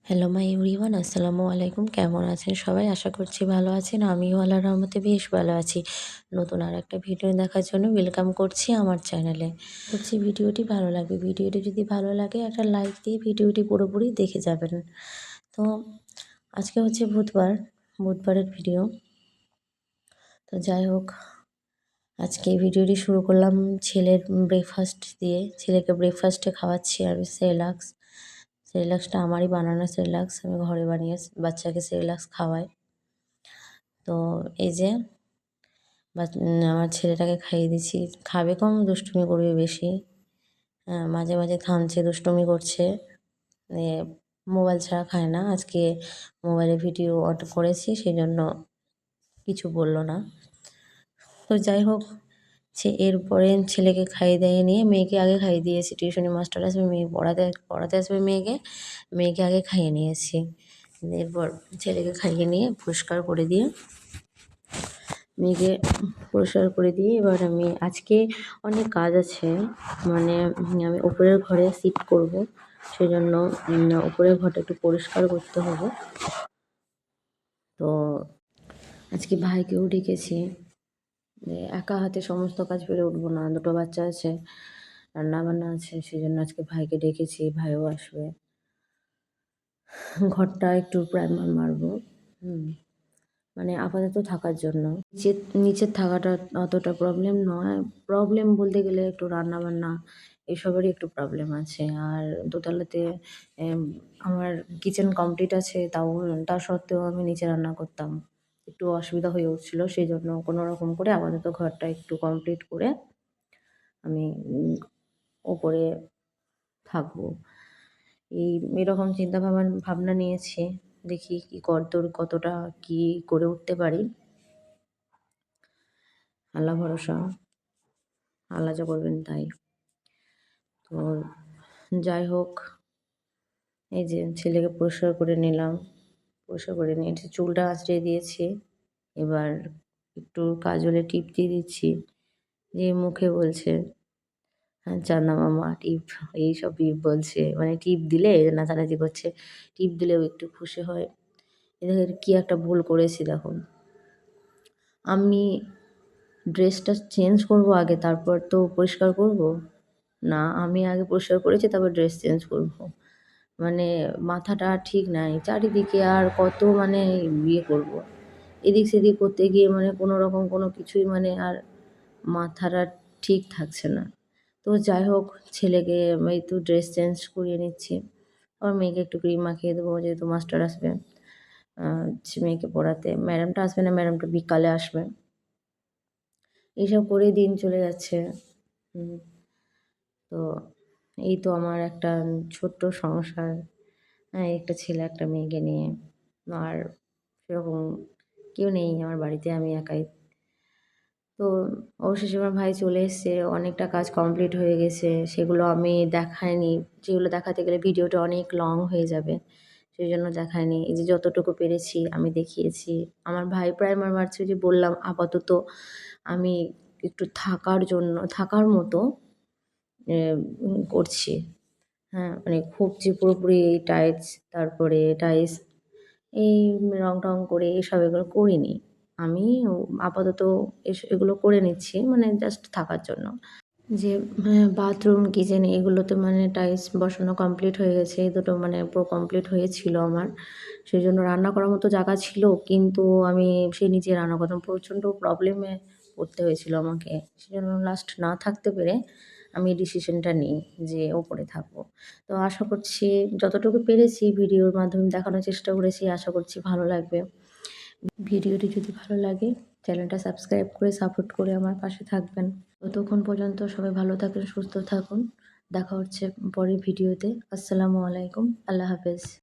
Hello my everyone, আসসালামু আলাইকুম। কেমন আছেন সবাই? আশা করছি ভালো আছেন। আমিও আল্লাহর রহমতে বেশ ভালো আছি। নতুন আরেকটা ভিডিও দেখার জন্য ওয়েলকাম করছি আমার চ্যানেলে। ভিডিওটি ভালো লাগবে। ভিডিওটি যদি ভালো লাগে একটা লাইক দিয়ে ভিডিওটি পুরোপুরি দেখে যাবেন। তো আজকে হচ্ছে বুধবারের ভিডিও। তো যাই হোক, আজকে এই ভিডিওটি শুরু করলাম ছেলের ব্রেকফাস্ট দিয়ে। ছেলেকে ব্রেকফাস্টে খাওয়াচ্ছি আমি সেরেলাক্স। সেরেলাক্সটা আমারই বানানো সেরেলাক্স। আমি ঘরে বানিয়ে বাচ্চাকে সেরেলাক্স খাওয়াই। তো এই যে আমার ছেলেটাকে খাইয়ে দিচ্ছি। খাবে কম, দুষ্টুমি করবে বেশি। মাঝে মাঝে থামছে, দুষ্টুমি করছে। মোবাইল ছাড়া খায় না। আজকে মোবাইলে ভিডিও অন করেছি, সেই জন্য কিছু বলল না। তো যাই হোক, এরপরে ছেলেকে খাইয়ে দাইয়ে নিয়ে মেয়েকে আগে খাইয়ে দিয়েছি। টিউশনি মাস্টার আসবে, মেয়ে পড়াতে আসবে মেয়েকে আগে খাইয়ে নিয়েছি। এরপর ছেলেকে খাইয়ে নিয়ে পরিষ্কার করে দিয়ে এবার আমি আজকে অনেক কাজ আছে। মানে আমি উপরের ঘরে শিফট করব, সেজন্য উপরের ঘরটা একটু পরিষ্কার করতে হবে। তো আজকে ভাইকেও ডেকেছি। একা হাতে সমস্ত কাজ পেরে উঠবো না, দুটো বাচ্চা আছে, রান্নাবান্না আছে, সেই জন্য আজকে ভাইকে ডেকেছি। ভাইও আসবে। ঘরটা একটু প্রাইমার মারবো, মানে আপাতত থাকার জন্য। নিচের থাকাটা অতটা প্রবলেম নয়। প্রবলেম বলতে গেলে একটু রান্নাবান্না এসবেরই একটু প্রবলেম আছে। আর দোতলাতে আমার কিচেন কমপ্লিট আছে, তা সত্ত্বেও আমি নিচে রান্না করতাম। একটু অসুবিধা হয়ে উঠছিল, সেই জন্য কোনো রকম করে আপাতত ঘরটা একটু কমপ্লিট করে আমি ওপরে থাকবো। এরকম ভাবনা নিয়েছি। দেখি কতটা কি করে উঠতে পারি। আল্লাহ ভরসা, আল্লাহ যা করবেন তাই। তো যাই হোক, এই যে ছেলেকে পরিষ্কার করে নিলাম, পরিষ্কার করে নিয়ে চুলটা আঁচড়ে দিয়েছি। এবার একটু কাজলে টিপ দিয়ে দিচ্ছি। যে মুখে বলছে চান্দা মামা টিপ, এইসব টিপ বলছে, মানে টিপ দিলে নাচানাচি করছে। টিপ দিলেও একটু খুশি হয়। এদের কি একটা ভুল করেছি দেখুন। আমি ড্রেসটা চেঞ্জ করব আগে, তারপর তো পরিষ্কার করব না। আমি আগে পরিষ্কার করেছি, তারপর ড্রেস চেঞ্জ করব। মানে মাথাটা ঠিক নাই, চারিদিকে আর কত মানে করব। এদিক সেদিক করতে গিয়ে মানে কোনো রকম কোনো কিছুই মানে আর মাথাটা ঠিক থাকছে না। তো যাই হোক, ছেলেকে এই তো ড্রেস চেঞ্জ করিয়ে নিচ্ছি। আবার মেয়েকে একটু ক্রিম মাখিয়ে দেবো, যেহেতু মাস্টার আসবে মেয়েকে পড়াতে। ম্যাডামটা আসবে না, ম্যাডামটা বিকালে আসবে। এইসব করেই দিন চলে যাচ্ছে। তো এই তো আমার একটা ছোট্ট সংসার। একটা ছেলে একটা মেয়েকে নিয়ে। আর সেরকম কেউ নেই আমার বাড়িতে, আমি একাই। তো অবশেষে আমার ভাই চলে এসছে, অনেকটা কাজ কমপ্লিট হয়ে গেছে। সেগুলো আমি দেখাইনি, যেগুলো দেখাতে গেলে ভিডিওটা অনেক লং হয়ে যাবে, সেই জন্য দেখাইনি। এই যে যতটুকু পেরেছি আমি দেখিয়েছি। আমার ভাই প্রাইমার মারছে, যে বললাম আপাতত আমি একটু থাকার মতো করছি। মানে খুব যে পুরোপুরি টাইলস এই রং টং করে এগুলো করিনি। আমি আপাতত এগুলো করে নিচ্ছি, মানে জাস্ট থাকার জন্য। যে বাথরুম, কিচেন এগুলোতে মানে টাইলস বসানো কমপ্লিট হয়ে গেছে। এই দুটো মানে পুরো কমপ্লিট হয়েছিল আমার। সেই জন্য রান্না করার মতো জায়গা ছিল, কিন্তু আমি নিচে রান্না করতাম। প্রচণ্ড প্রবলেমে পড়তে হয়েছিল আমাকে। সেজন্য লাস্ট না থাকতে পেরে আমি ডিসিশনটা নিই যে ওপরে থাকবো। তো আশা করছি যতটুকু পেরেছি ভিডিওর মাধ্যমে দেখানোর চেষ্টা করেছি। আশা করছি ভালো লাগবে। ভিডিওটি যদি ভালো লাগে চ্যানেলটা সাবস্ক্রাইব করে সাপোর্ট করে আমার পাশে থাকবেন। ততক্ষণ পর্যন্ত সবাই ভালো থাকুন, সুস্থ থাকুন। দেখা হচ্ছে পরের ভিডিওতে। আসসালামু আলাইকুম, আল্লাহ হাফেজ।